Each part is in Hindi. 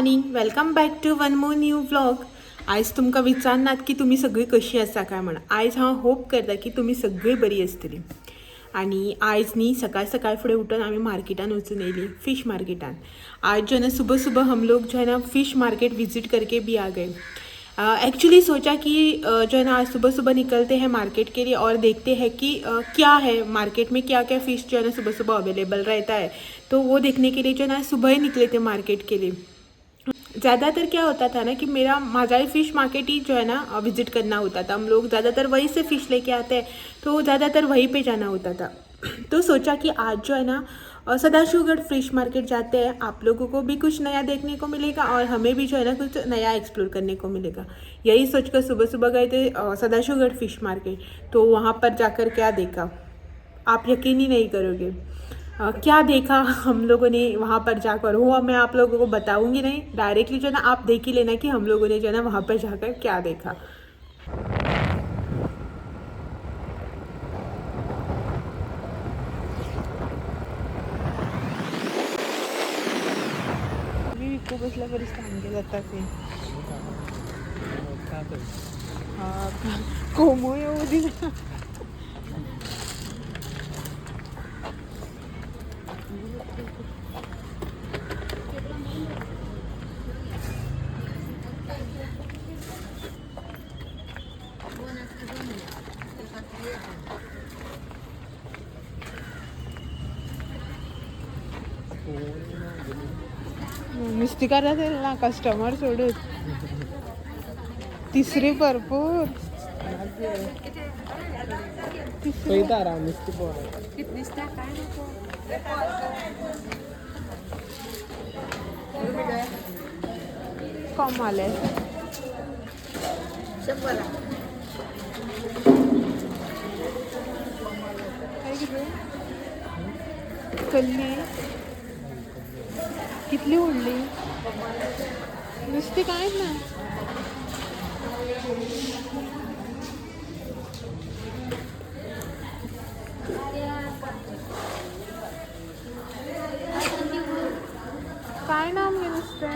Morning, welcome back to one more new vlog. आयज तुमकां विचारनात की तुम्ही सगळी कशी आसा काय म्हणून. आयज हांव होप करता की तुम्ही सगळी बरी आसतली. आणि आयज न्ही सकाळ सकाळ फुडें उठून आमी मार्केटान वचून येयली, फिश मार्केटान. आज जो है ना सुबह सुबह हम लोग जो है ना फिश मार्केट विजिट करके भी आ गए. एक्चुअली सोचा कि जो है ना आज सुबह सुबह निकलते हैं मार्केट के लिए और देखते हैं कि क्या है मार्केट में, क्या क्या फ़िश जो है ना सुबह सुबह अवेलेबल रहता है. तो वो देखने के लिए जो है ना सुबह ही निकले थे मार्केट के लिए. ज़्यादातर क्या होता था ना कि माझा ही फ़िश मार्केट ही जो है ना विज़िट करना होता था. हम लोग ज़्यादातर वहीं से फ़िश लेके आते हैं, तो ज़्यादातर वहीं पे जाना होता था. तो सोचा कि आज जो है ना सदाशिवगढ़ फिश मार्केट जाते हैं. आप लोगों को भी कुछ नया देखने को मिलेगा और हमें भी जो है ना कुछ नया एक्सप्लोर करने को मिलेगा. यही सोचकर सुबह सुबह गए थे सदाशिवगढ़ फिश मार्केट. तो वहाँ पर जाकर क्या देखा आप यकीन ही नहीं करोगे. क्या देखा हम लोगों ने वहाँ पर जाकर, वो मैं आप लोगों को बताऊंगी नहीं, डायरेक्टली जो है ना आप देख ही लेना कि हम लोगों ने जो है ना वहाँ पर जाकर क्या देखा. खूप बसल्या बरीच सांगे जातात ते कोमो येऊ दिला. नुसती करा ना कस्टमर सोडून तिसरी भरपूर कम आले. कल्ली कितली उडली नुसती काय ना. काय नाव घे नुसतं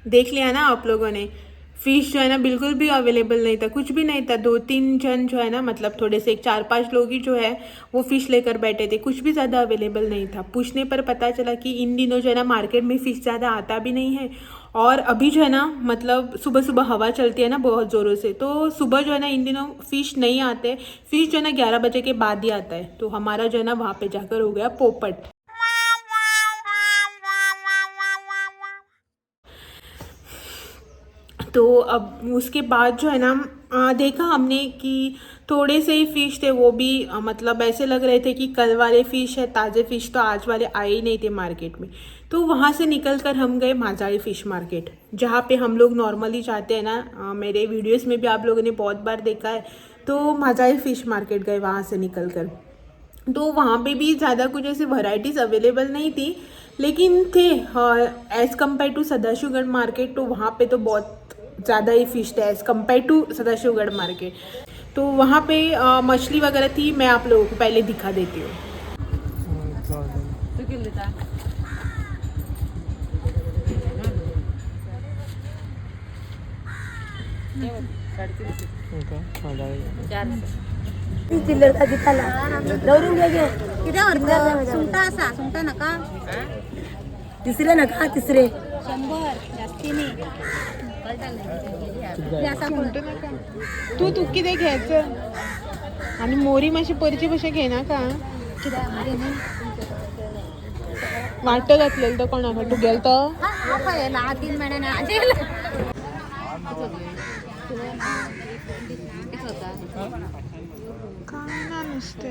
देख लिया ना आप लोगों ने. फ़िश जो है ना बिल्कुल भी अवेलेबल नहीं था, कुछ भी नहीं था. 2-3 जन जो है ना, मतलब थोड़े से 4-5 लोग ही जो है वो फ़िश लेकर बैठे थे. कुछ भी ज़्यादा अवेलेबल नहीं था. पूछने पर पता चला कि इन दिनों जो है ना मार्केट में फ़िश ज़्यादा आता भी नहीं है. और अभी जो है ना मतलब सुबह सुबह हवा चलती है ना बहुत ज़ोरों से, तो सुबह जो है ना इन दिनों फ़िश नहीं आते. फ़िश जो है ना 11 बजे के बाद ही आता है. तो हमारा जो है ना वहाँ पर जाकर हो गया पोपट. तो अब उसके बाद जो है ना देखा हमने कि थोड़े से ही फ़िश थे, वो भी मतलब ऐसे लग रहे थे कि कल वाले फ़िश है, ताज़े फ़िश तो आज वाले आए ही नहीं थे मार्केट में. तो वहाँ से निकल कर हम गए माझाड़ी फ़िश मार्केट, जहाँ पे हम लोग नॉर्मली जाते हैं ना. मेरे वीडियोस में भी आप लोगों ने बहुत बार देखा है. तो माझाड़ी फ़िश मार्केट गए वहाँ से निकल कर. तो वहाँ पे भी ज़्यादा कुछ ऐसी वैरायटीज़ अवेलेबल नहीं थी, लेकिन थे एज़ कम्पेयर टू सदाशिवगढ़ मार्केट. तो वहाँ पे तो बहुत ज़्यादा ही फ़िश थे एज़ कम्पेयर टू सदाशिवगढ़ मार्केट. तो वहाँ पे मछली वगैरह थी. मैं आप लोगों को पहले दिखा देती हूँ. तिसरे नका तिसरे 100 जास्ती नाही. तू किती घ्यायचं आणि मोरी माशी परची कशा घेना का वाटत घातलेलं तर कोणाकडे तू गेल तर 3 महिन्याने काय ना नुसते.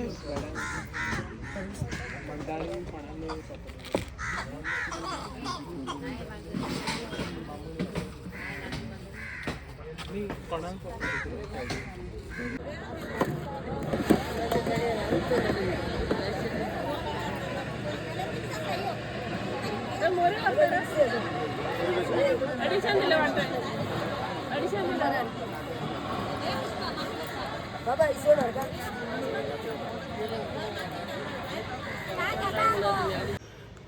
बाबा इसे लड़का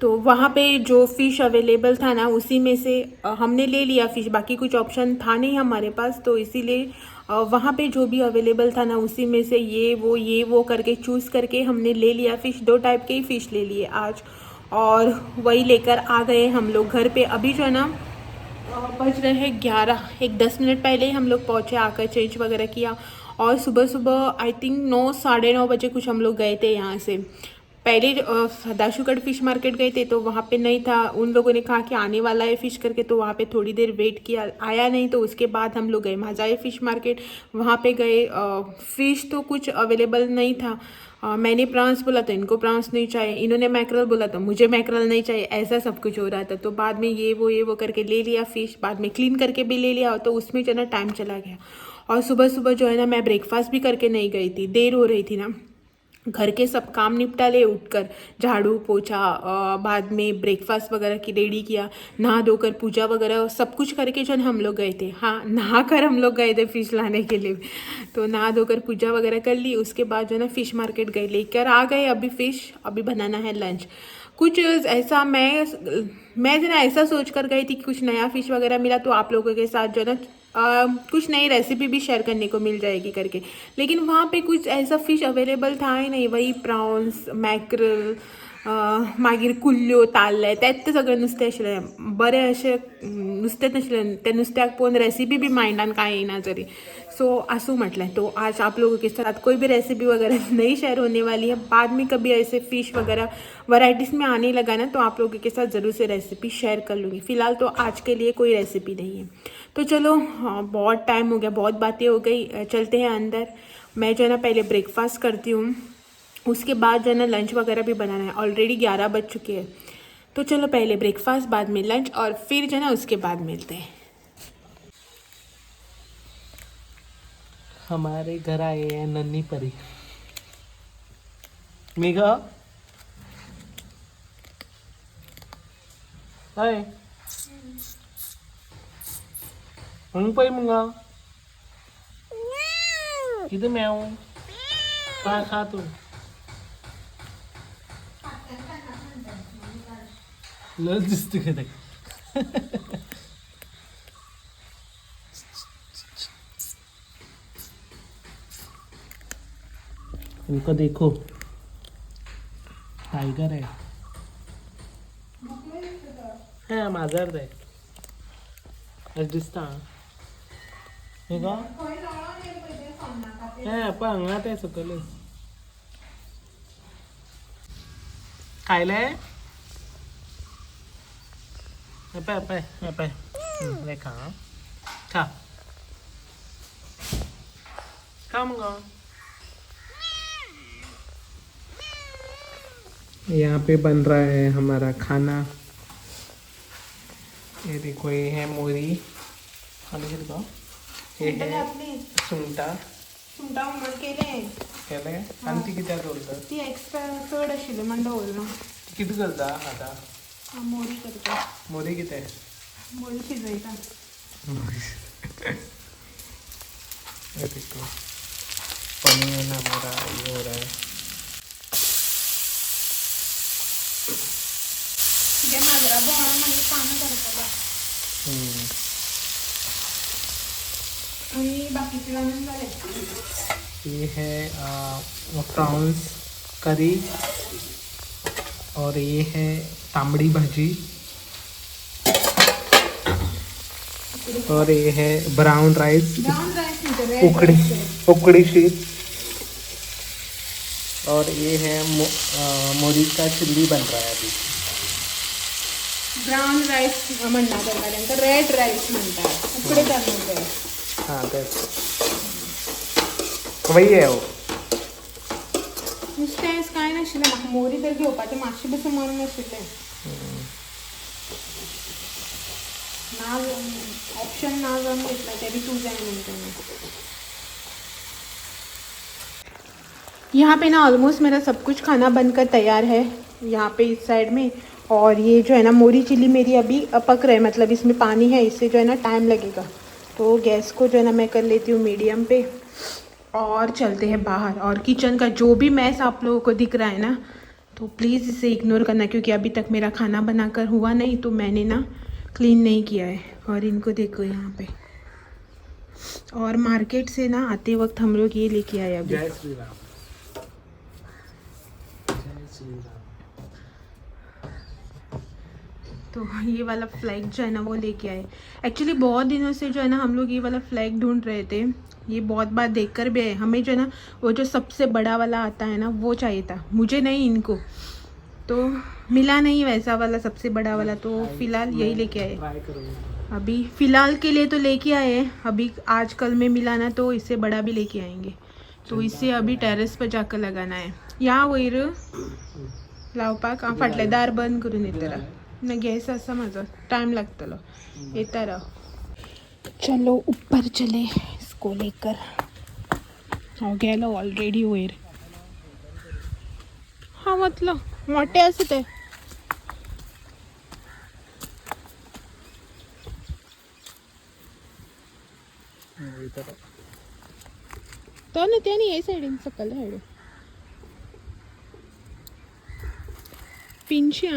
तो वहाँ पे जो फ़िश अवेलेबल था ना उसी में से हमने ले लिया फ़िश। बाकी कुछ ऑप्शन था नहीं हमारे पास, तो इसीलिए वहाँ पे जो भी अवेलेबल था ना उसी में से ये वो करके चूज़ करके हमने ले लिया फ़िश। 2 टाइप के ही फ़िश ले लिए आज, और वही लेकर आ गए हम लोग घर पे। अभी जो है ना बज रहे हैं 11, एक 10 मिनट पहले ही हम लोग पहुँचे, आकर चेंज वगैरह किया। और सुबह सुबह आई थिंक 9 साढ़े 9 बजे कुछ हम लोग गए थे यहाँ से। पहले दाशुगढ़ फ़िश मार्केट गए थे तो वहाँ पे नहीं था, उन लोगों ने कहा कि आने वाला है फ़िश करके, तो वहाँ पे थोड़ी देर वेट किया, आया नहीं। तो उसके बाद हम लोग गए माझाई फ़िश मार्केट, वहाँ पे गए। फ़िश तो कुछ अवेलेबल नहीं था। मैंने प्रॉन्स बोला तो इनको प्रॉन्स नहीं चाहिए, इन्होंने मैकरल बोला तो मुझे मैकरल नहीं चाहिए, ऐसा सब कुछ हो रहा था। तो बाद में ये वो करके ले लिया फ़िश, बाद में क्लीन करके भी ले लिया, तो उसमें जो है ना टाइम चला गया। और सुबह सुबह जो है ना मैं ब्रेकफास्ट भी करके नहीं गई थी, देर हो रही थी ना। घर के सब काम निपटा ले उठकर, झाड़ू पोछा, बाद में ब्रेकफास्ट वगैरह की रेडी किया, नहा धोकर पूजा वगैरह सब कुछ करके जो है हम लोग गए थे। हाँ, नहा कर हम लोग गए थे फ़िश लाने के लिए। तो नहा धोकर पूजा वगैरह कर ली, उसके बाद जो है ना फ़िश मार्केट गए, लेकर आ गए अभी फ़िश। अभी बनाना है लंच। कुछ ऐसा मैं जो ना ऐसा सोच कर गई थी कि कुछ नया फ़िश वगैरह मिला तो आप लोगों के साथ जो है ना कुछ नई रेसिपी भी शेयर करने को मिल जाएगी करके, लेकिन वहाँ पे कुछ ऐसा फ़िश अवेलेबल था ही नहीं। वही प्रॉन्स, मॅक्रल, मागीर कुल्ल्यो, ताल्ले, त्यात ते सगळें नुस्तें आशिल्लें, बरें अशें नुस्तें नाशिल्लें। त्या नुस्त्याक पळोवन रेसिपी भी माइंडान कांय येना जरी। सो आसूं म्हटलें, तो आज आप लोगों के साथ कोई भी रेसिपी वगैरह नहीं शेयर होने वाली है। बाद में कभी ऐसे फ़िश वगैरह वैराइटीज़ में आने लगा ना तो आप लोगों के साथ ज़रूर से रेसिपी शेयर कर लूँगी। फ़िलहाल तो आज के लिए कोई रेसिपी नहीं है। तो चलो, बहुत टाइम हो गया, बहुत बातें हो गई, चलते हैं अंदर। मैं जो है ना पहले ब्रेकफास्ट करती हूँ, उसके बाद जो है ना लंच वगैरह भी बनाना है। ऑलरेडी 11 बज चुके हैं, तो चलो पहले ब्रेकफास्ट, बाद में लंच, और फिर जो है ना उसके बाद मिलते हैं। हमारे घर आए हैं नन्ही परी। मेघा, हाय, परी मुंगा किधर म्याऊ खा तू लस दिसते का इनको देखो, टाइगर है माजर है दिसता हांगात आहे सकल खायले ले खा खा खा मंगा। यहाँ पे बन रहा है हमारा खाना। ये देखो, ये है मोरी, ये है सुंगटा उमट केले आणि ती किती उरतात, ती एक्स्ट्रा चड आशिल्ली म्हणटा उरलो। किती करता आता मोरी करता, मोरी किती आहे मोरी शिजयता। ये देखो, पनीर हमारा ये हो रहा है। माजरा बोळा म्हणजे पानं करता आणि बाकीचे रांधून झाले। ये है प्रॉन्स करी, और ये है तांबड़ी भाजी, और ये है ब्राउन राइस, उकड़ी शीत, और ये है मोरी का चिल्ली बन रहा है अभी। ब्राउन राईस म्हणणार त्यांना रेड राईस म्हणतात, उकडे तांदूळ। हाँ वही है वो। नुसतें कांय नाशिल्लें, म्हाका मोरी तर घेवपाचें मातशें बसून मन नाशिल्लें। ना ऑप्शन ना जावन घेतला तरी तू जाय म्हणटा। यहाँ पे ना ऑलमोस्ट मेरा सब कुछ खाना बनकर तैयार है यहाँ पे इस साइड में। और ये जो है ना मोरी चिल्ली मेरी अभी पक रहा है, मतलब इसमें पानी है, इससे जो है ना टाइम लगेगा। तो गैस को जो है ना मैं कर लेती हूँ मीडियम पे और चलते हैं बाहर। और किचन का जो भी मैस आप लोगों को दिख रहा है ना, तो प्लीज़ इसे इग्नोर करना, क्योंकि अभी तक मेरा खाना बनाकर हुआ नहीं तो मैंने ना क्लीन नहीं किया है। और इनको देखो यहाँ पे। और मार्केट से ना आते वक्त हम लोग ये लेके आए अभी। जय श्री राम। जय श्री राम। तो ये वाला फ्लैग जो है ना वो लेके आए। एक्चुअली बहुत दिनों से जो है ना हम लोग ये वाला फ्लैग ढूंढ रहे थे। ये बहुत बार देख कर भी आए। हमें जो है ना वो जो सबसे बड़ा वाला आता है ना वो चाहिए था, मुझे नहीं, इनको। तो मिला नहीं वैसा वाला सबसे बड़ा वाला, तो फिलहाल यही लेके आए। ट्राई करूँगा। अभी फ़िलहाल के लिए तो लेके आए हैं। अभी आज कल में मिला ना तो इससे बड़ा भी लेके आएंगे। तो इसे अभी टेरेस पर जाकर लगाना है। या वैर लावपाक फाटले दार बंद करून येतला ना, गॅस असा माझा टाइम लागतलो येता राव। चलो ऊपर चले इसको लेकर। हो गेलो ऑलरेडी वैर। हाँ मतलब मोठे असं ते तो ना त्याने ये साईडीन सकल हाडू पिंच्या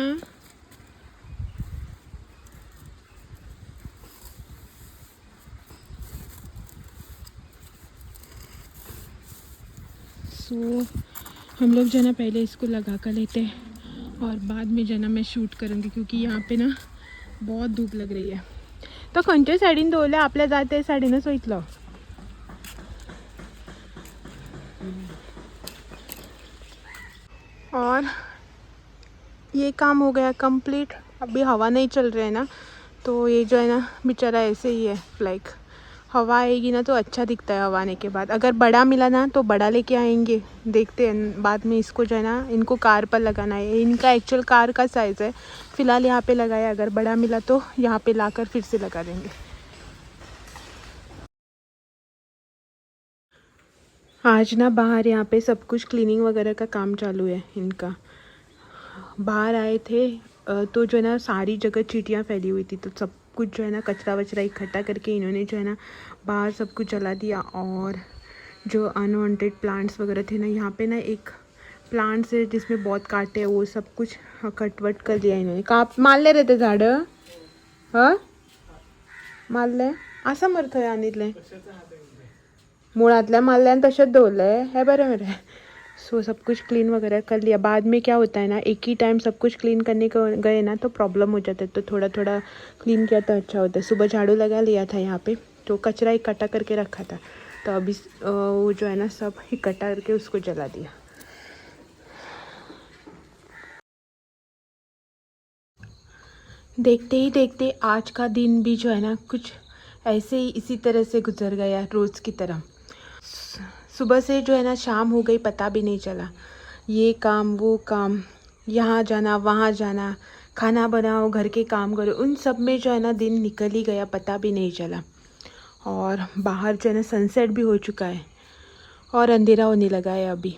सो हम लोग जो है ना पहले इसको लगा कर लेते हैं और बाद में जो है ना मैं शूट करूँगी, क्योंकि यहाँ पे ना बहुत धूप लग रही है। तो खंयच्या साईडीन दवरल्या आपल्या जाय त्या साईडीनच वयतलो। और ये काम हो गया कंप्लीट। अभी हवा नहीं चल रही है ना, तो ये जो है ना बेचारा ऐसे ही है फ्लैग। हवा आएगी ना तो अच्छा दिखता है हवा आने के बाद। अगर बड़ा मिला ना तो बड़ा लेके आएंगे, देखते हैं बाद में। इसको जो है ना इनको कार पर लगाना है। इनका एक्चुअल कार का साइज़ है। फ़िलहाल यहाँ पे लगाया, अगर बड़ा मिला तो यहाँ पे लाकर फिर से लगा देंगे। आज ना बाहर यहाँ पे सब कुछ क्लीनिंग वगैरह का काम चालू है इनका। बाहर आए थे तो जो है ना सारी जगह चींटियाँ फैली हुई थी, तो सब कुछ जो है ना कचरा वचरा इकट्ठा करके इन्होंने जो है ना बाहर सब कुछ जला दिया। और जो अनवांटेड प्लांट्स वगैरह थे ना, यहाँ पे ना एक प्लांट्स है जिसमें बहुत कांटे हैं, वो सब कुछ कटवट कर दिया इन्होंने। काप मारले रे ते झाडं, हाँ मारले असं मरतोय आणितले मुळातल्या मारल्यान तशेंच दवरले हे बरं मेरे। सो सब कुछ क्लीन वगैरह कर लिया। बाद में क्या होता है ना, एक ही टाइम सब कुछ क्लीन करने को गए ना तो प्रॉब्लम हो जाता है, तो थोड़ा थोड़ा क्लीन किया तो अच्छा होता है। सुबह झाड़ू लगा लिया था यहाँ पे, तो कचरा इकट्ठा करके रखा था, तो अभी वो जो है ना सब इकट्ठा करके उसको जला दिया। देखते ही देखते आज का दिन भी जो है ना कुछ ऐसे ही इसी तरह से गुजर गया रोज़ की तरह। सुबह से जो है ना शाम हो गई पता भी नहीं चला। ये काम वो काम, यहाँ जाना वहाँ जाना, खाना बनाओ, घर के काम करो, उन सब में जो है ना दिन निकल ही गया, पता भी नहीं चला। और बाहर जो है ना सनसेट भी हो चुका है और अंधेरा होने लगा है अभी।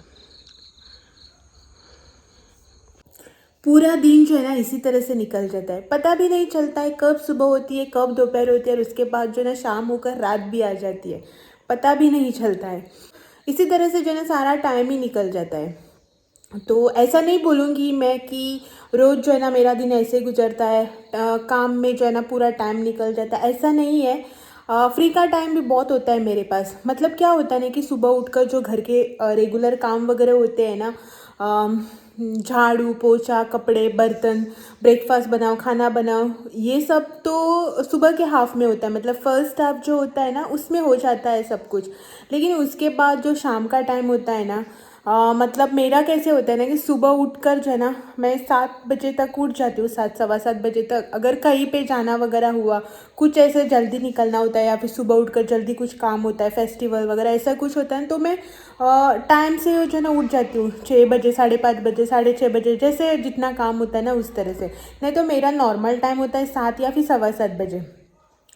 पूरा दिन जो है ना इसी तरह से निकल जाता है, पता भी नहीं चलता है कब सुबह होती है कब दोपहर होती है, और उसके बाद जो है ना शाम होकर रात भी आ जाती है, पता भी नहीं चलता है। इसी तरह से जो है ना सारा टाइम ही निकल जाता है। तो ऐसा नहीं बोलूँगी मैं कि रोज़ जो है ना मेरा दिन ऐसे गुजरता है, काम में जो है ना पूरा टाइम निकल जाता है, ऐसा नहीं है। फ्री का टाइम भी बहुत होता है मेरे पास। मतलब क्या होता है ना कि सुबह उठकर जो घर के रेगुलर काम वगैरह होते हैं ना, झाड़ू पोछा, कपड़े, बर्तन, ब्रेकफास्ट बनाओ, खाना बनाओ, ये सब तो सुबह के हाफ में होता है। मतलब फर्स्ट हाफ जो होता है ना उसमें हो जाता है सब कुछ। लेकिन उसके बाद जो शाम का टाइम होता है ना, मतलब मेरा कैसे होता है ना कि सुबह उठकर जो है ना मैं 7 बजे तक उठ जाती हूँ, 7 सवा 7 बजे तक। अगर कहीं पे जाना वगैरह हुआ, कुछ ऐसे जल्दी निकलना होता है या फिर सुबह उठकर जल्दी कुछ काम होता है, फेस्टिवल वगैरह ऐसा कुछ होता है, तो मैं टाइम से जो है ना उठ जाती हूँ, 6 बजे, 5:30 बजे, 6:30 बजे, जैसे जितना काम होता है ना उस तरह से। नहीं तो मेरा नॉर्मल टाइम होता है 7 या फिर सवा 7 बजे।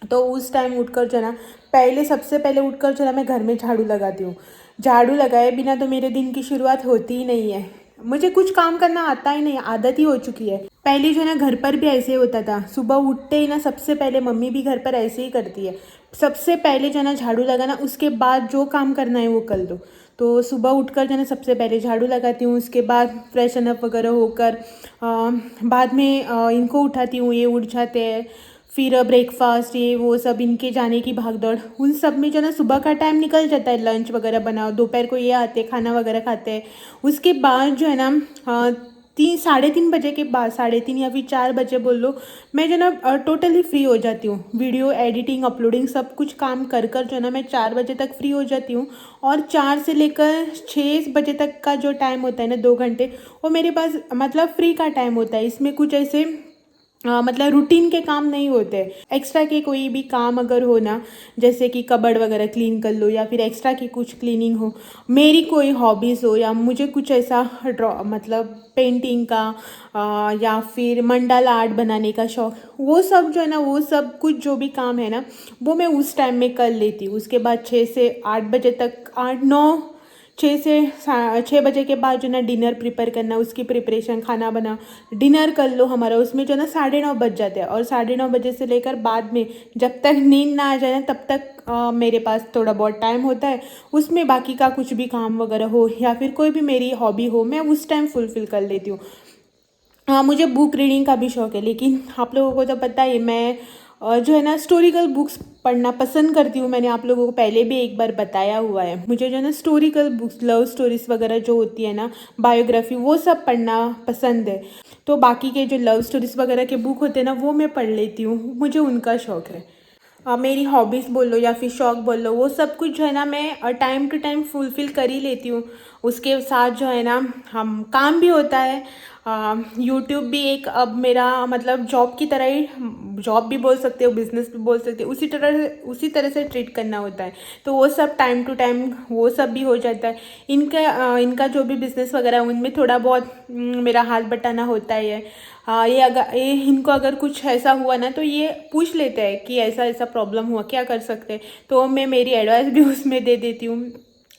तो उस टाइम उठकर जो है ना सबसे पहले उठकर जो है मैं घर में झाड़ू लगाती हूँ। झाड़ू लगाए बिना तो मेरे दिन की शुरुआत होती ही नहीं है। मुझे कुछ काम करना आता ही नहीं, आदत ही हो चुकी है। पहले जो है ना घर पर भी ऐसे ही होता था, सुबह उठते ही ना सबसे पहले मम्मी भी घर पर ऐसे ही करती है, सबसे पहले जो है ना झाड़ू लगाना, उसके बाद जो काम करना है वो कर दो। तो सुबह उठकर जो है ना सबसे पहले झाड़ू लगाती हूँ, उसके बाद फ्रेशन अप वगैरह होकर बाद में इनको उठाती हूँ, ये उठ जाते हैं, फिर ब्रेकफास्ट ये वो सब इनके जाने की भागदौड़, उन सब में जो है ना सुबह का टाइम निकल जाता है, लंच वगैरह बनाओ, दोपहर को ये आते खाना वगैरह खाते हैं। उसके बाद जो है ना 3 साढ़े 3 बजे के बाद, 3:30 या फिर 4 बजे बोल लो, मैं जो ना टोटली फ्री हो जाती हूँ। वीडियो एडिटिंग अपलोडिंग सब कुछ काम कर कर जो है ना मैं 4 बजे तक फ्री हो जाती हूँ। और 4 से लेकर 6 बजे तक का जो टाइम होता है ना 2 घंटे, वो मेरे पास मतलब फ्री का टाइम होता है। इसमें कुछ ऐसे मतलब रूटीन के काम नहीं होते, एक्स्ट्रा के कोई भी काम अगर हो ना, जैसे कि कबर्ड वगैरह क्लीन कर लो या फिर एक्स्ट्रा की कुछ क्लीनिंग हो, मेरी कोई हॉबीज़ हो, या मुझे कुछ ऐसा मतलब पेंटिंग का या फिर मंडाला आर्ट बनाने का शौक, वो सब जो है ना, वो सब कुछ जो भी काम है ना वो मैं उस टाइम में कर लेती हूँ। उसके बाद 6 से 8 बजे तक, 6 से 6 बजे के बाद जो ना डिनर प्रिपेयर करना, उसकी प्रिपरेशन, खाना बना, डिनर कर लो हमारा, उसमें जो ना 9:30 बज जाते हैं। और 9:30 बजे से लेकर बाद में जब तक नींद ना आ जाए ना तब तक मेरे पास थोड़ा बहुत टाइम होता है, उसमें बाकी का कुछ भी काम वगैरह हो या फिर कोई भी मेरी हॉबी हो, मैं उस टाइम फुलफ़िल कर लेती हूँ। हाँ, मुझे बुक रीडिंग का भी शौक है, लेकिन आप लोगों को तो पता है मैं जो है ना स्टोरिकल बुक्स पढ़ना पसंद करती हूँ। मैंने आप लोगों को पहले भी एक बार बताया हुआ है, मुझे जो है ना स्टोरिकल बुक्स, लव स्टोरीज वगैरह जो होती है ना, बायोग्राफी, वो सब पढ़ना पसंद है। तो बाकी के जो लव स्टोरीज वगैरह के बुक होते हैं ना वो मैं पढ़ लेती हूँ, मुझे उनका शौक है। मेरी हॉबीज़ बोल लो या फिर शौक बोल लो, वो सब कुछ जो है ना मैं टाइम टू टाइम फुलफ़िल कर ही लेती हूँ। उसके साथ जो है ना हम काम भी होता है, यूट्यूब भी एक अब मेरा मतलब जॉब की तरह ही, जॉब भी बोल सकते हो, बिजनेस भी बोल सकते हो, उसी तरह से ट्रीट करना होता है। तो वो सब टाइम टू टाइम वो सब भी हो जाता है। इनका जो भी बिज़नेस वगैरह उनमें थोड़ा बहुत मेरा हाथ बटाना होता ही है। ये इनको अगर कुछ ऐसा हुआ ना तो ये पूछ लेते हैं कि ऐसा ऐसा प्रॉब्लम हुआ, क्या कर सकते हैं, तो मैं मेरी एडवाइस भी उसमें दे देती हूँ।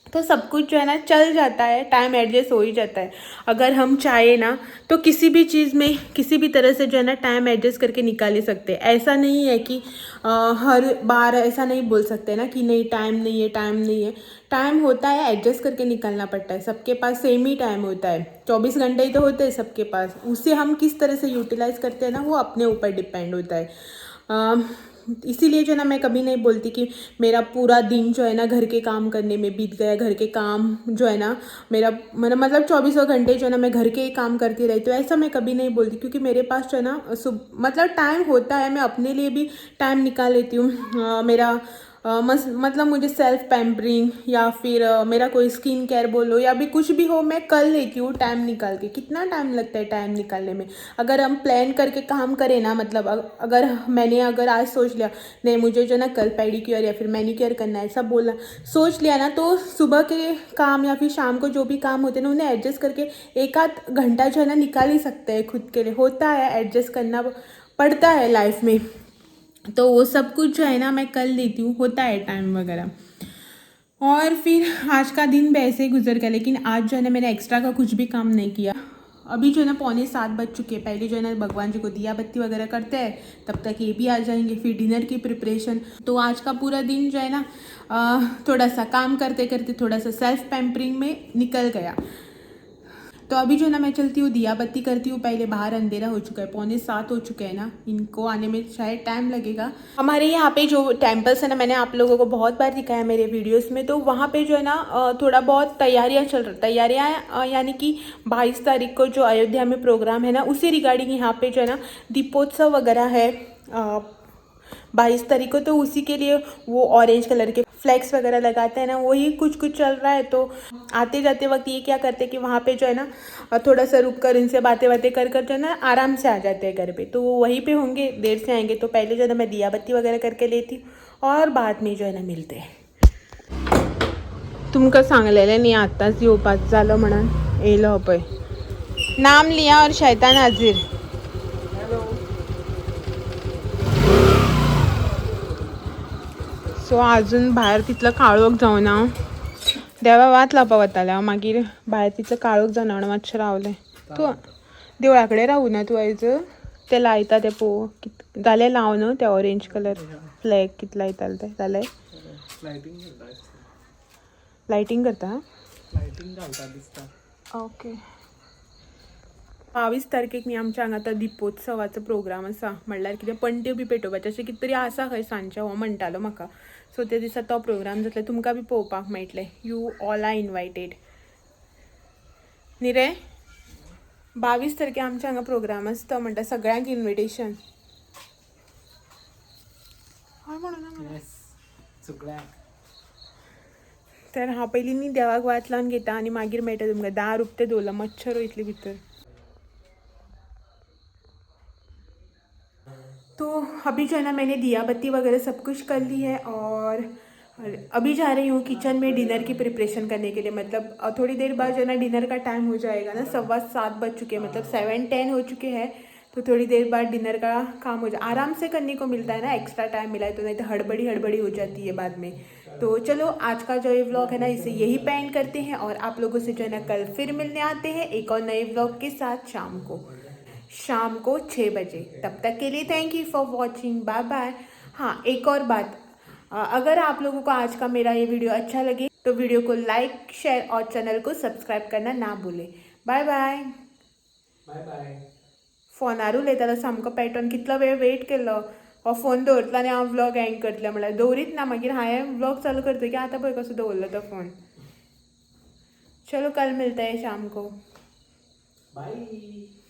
तो सब कुछ जो है ना चल जाता है, टाइम एडजस्ट हो ही जाता है। अगर हम चाहे ना तो किसी भी चीज़ में किसी भी तरह से जो है ना टाइम एडजस्ट करके निकाल ही सकते हैं। ऐसा नहीं है कि हर बार ऐसा नहीं बोल सकते ना कि नहीं टाइम नहीं है, टाइम नहीं है। टाइम होता है, एडजस्ट करके निकालना पड़ता है। सबके पास सेम ही टाइम होता है, 24 घंटे ही तो होते हैं सबके पास। उसे हम किस तरह से यूटिलाइज़ करते हैं ना वो अपने ऊपर डिपेंड होता है। इसीलिए जो है ना मैं कभी नहीं बोलती कि मेरा पूरा दिन जो है ना घर के काम करने में बीत गया, घर के काम जो है ना मेरा मतलब 24 घंटे जो है ना मैं घर के ही काम करती रही, तो ऐसा मैं कभी नहीं बोलती। क्योंकि मेरे पास जो है ना मतलब टाइम होता है, मैं अपने लिए भी टाइम निकाल लेती हूँ। मेरा मतलब मुझे सेल्फ पैम्परिंग या फिर मेरा कोई स्किन केयर बोलो या भी कुछ भी हो, मैं कर लेती हूँ टाइम निकाल के। कितना टाइम लगता है टाइम निकालने में, अगर हम प्लान करके काम करें ना, मतलब अगर आज सोच लिया नहीं मुझे जो ना कल पेडिक्योर या फिर मैनिक्योर करना है, ऐसा बोला सोच लिया ना, तो सुबह के काम या फिर शाम को जो भी काम होते हैं ना उन्हें एडजस्ट करके 1 आध घंटा जो है ना निकाल ही सकते हैं खुद के लिए। होता है, एडजस्ट करना पड़ता है लाइफ में, तो वो सब कुछ जो है ना मैं कर लेती हूँ, होता है टाइम वगैरह। और फिर आज का दिन भी ऐसे ही गुजर गया, लेकिन आज जो है ना मैंने एक्स्ट्रा का कुछ भी काम नहीं किया। अभी जो है ना 6:45 बज चुके हैं। पहले जो है ना भगवान जी को दिया बत्ती वगैरह करते हैं, तब तक ये भी आ जाएंगे, फिर डिनर की प्रिपरेशन। तो आज का पूरा दिन जो है ना थोड़ा सा काम करते करते, थोड़ा सा सेल्फ पैम्परिंग में निकल गया। तो अभी जो है ना मैं चलती हूँ, दिया बत्ती करती हूँ। पहले बाहर अंधेरा हो चुका है, 6:45 हो चुके हैं ना, इनको आने में शायद टाइम लगेगा। हमारे यहाँ पे जो टेम्पल्स है ना, मैंने आप लोगों को बहुत बार दिखाया मेरे वीडियोस में, तो वहाँ पे जो है ना थोड़ा बहुत तैयारियाँ यानी कि 22 तारीख को जो अयोध्या में प्रोग्राम है ना, उसी रिगार्डिंग यहाँ पे जो है ना दीपोत्सव वगैरह है 22 तारीख को। तो उसी के लिए वो ऑरेंज कलर के फ्लैग्स वगैरह लगाते हैं ना, वही कुछ चल रहा है। तो आते जाते वक्त ये क्या करते हैं कि वहाँ पे जो है ना थोड़ा सा रुक कर इनसे बातें कर जो है ना आराम से आ जाते हैं घर पे। तो वो वहीं पे होंगे, देर से आएंगे। तो पहले जो है ना मैं दिया बत्ती वगैरह करके लेती और बाद में जो है ना मिलते हैं। तुमका सांगलेलं नाही आत्ताच येवपाच झालं म्हणून येलो पळय, नाम लिया और शैतान हाजिर। सो अजून भायर तितलं काळोख जावन हांव देवा वाट लावपा वतालें हांव, मागीर भायर तितलं काळोख जावन हांव मातशें रावलें। तूं देवळाकडे राहू ना तू आयचं ते लायता ते पो जालें लाव न्हू ते ऑरेंज कलर फ्लॅग कित लायताले ते जालें लायटिंग करता लायटिंग करता लायटिंग घालता दिसता ओके 22 तारखेक न्ही आमच्या हांगा आतां दिपोत्सवाचो प्रोग्राम आसा म्हणल्यार कितें पणट्यो बी पेटोवपाचे अशें कितें तरी आसा खंय सांजचें हो म्हणटालो म्हाका सो त्या दिसा तो प्रोग्राम जातलो तुमकां बी पळोवपाक मेळटलें यू ऑल आर इनवायटेड न्ही रे 22 तारखेक आमच्या हांगा प्रोग्राम आसता म्हणटा सगळ्यांक इन्विटेशन हय म्हणून येस सगळ्यांक तर हांव पयलीं न्ही देवाक वात लावन घेता आनी मागीर मेळटा तुमकां 10 रुपये दवरला मच्छर वयतली भितर तो अभी जो है ना मैंने दिया बत्ती वगैरह सब कुछ कर ली है और अभी जा रही हूँ किचन में डिनर की प्रिपरेशन करने के लिए मतलब थोड़ी देर बाद जो है ना डिनर का टाइम हो जाएगा ना 7:15 बज चुके हैं मतलब 7:10 हो चुके हैं तो थोड़ी देर बाद डिनर का काम हो जाए आराम से करने को मिलता है ना एक्स्ट्रा टाइम मिला है तो नहीं तो हड़बड़ी हो जाती है बाद में तो चलो आज का जो ये व्लॉग है ना इसे यही पेंड करते हैं और आप लोगों से जो है ना कल फिर मिलने आते हैं एक और नए व्लॉग के साथ शाम को 6 बजे तब तक के लिए thank you for watching bye bye हाँ एक और बात अगर आप लोगों को आज का मेरा ये वीडियो अच्छा लगे तो वीडियो को लाइक शेयर और चैनल को सब्सक्राइब करना ना भूलें बाय बाय बाय बाय फोनार उलयतालो सामको पेटोन कितलो वेळ वेट केलो हो फोन दवरतलो आनी हांव व्लॉग एंड करतलें म्हळ्यार दवरीत ना मागीर हांवें व्लॉग चालू करतकीर की आतां पळय कसो दवरलो तो फोन चलो कल मिलता है शाम को बाय